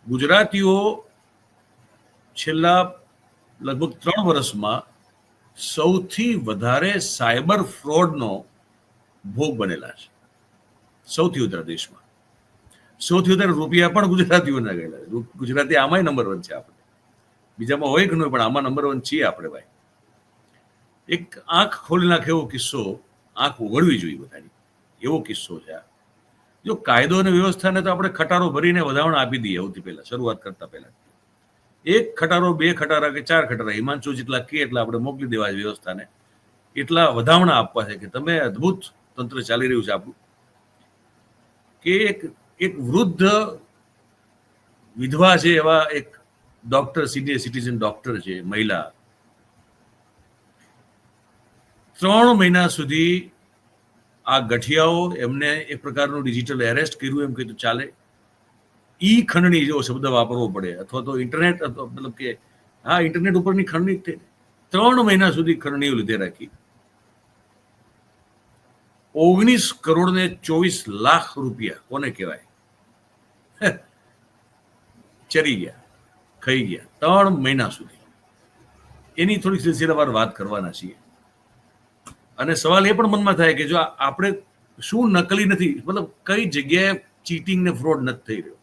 ગુજરાતીઓ છેલ્લા લગભગ 3 વર્ષમાં સૌથી વધારે સાયબર ફ્રોડનો ભોગ બનેલા છે. સૌથી વધારે દેશમાં. સૌથી વધારે રૂપિયા પણ ગુજરાતીઓના ગયેલા છે. ગુજરાતી આમાંય નંબર 1 છે આપણે. બીજામાં હોય કે નહીં, પણ આમાં નંબર 1 છીએ આપણે ભાઈ. એક આંખ ખોલી નાખે એવો કિસ્સો, આંખ ઉઘડવી જોઈએ બધાની, એવો કિસ્સો છે આ. જો કાયદો અને વ્યવસ્થાને તો આપણે ખટારો ભરીને વધામણા આપી દઈએ સૌથી પહેલા, શરૂઆત કરતા પહેલા. 1 ખટારો, 2 ખટારા કે 4 ખટારા, હિમાંશુ જેટલા કે એટલા આપણે મોકલી દેવા છે વ્યવસ્થાને. એટલા વધામણા આપવા છે કે તમે અદભુત તંત્ર ચાલી રહ્યું છે આપણું, કે એક વૃદ્ધ વિધવા છે એવા એક ડોક્ટર, સિનિયર સિટીઝન ડોક્ટર છે, મહિલા, 3 મહિના સુધી આ ગઠિયાઓ એમને એક પ્રકારનું ડિજિટલ એરેસ્ટ કર્યું એમ કીધું ચાલે. ઈ ખંડણી જેવો શબ્દ વાપરવો પડે, અથવા તો ઇન્ટરનેટ, મતલબ કે હા, ઇન્ટરનેટ ઉપરની ખંડણી 3 મહિના સુધી ખંડણીઓ લીધે રાખી. 19 કરોડ ને 24 લાખ રૂપિયા કોને કહેવાય ચરી ગયા, ખાઈ ગયા 3 મહિના સુધી. એની થોડી સિલસિલાવાર વાત કરવાના છીએ. અને સવાલ એ પણ મનમાં થાય કે જો આપણે શું નકલી નથી, મતલબ કઈ જગ્યાએ ચીટિંગ ને ફ્રોડ નથી થઈ રહ્યો.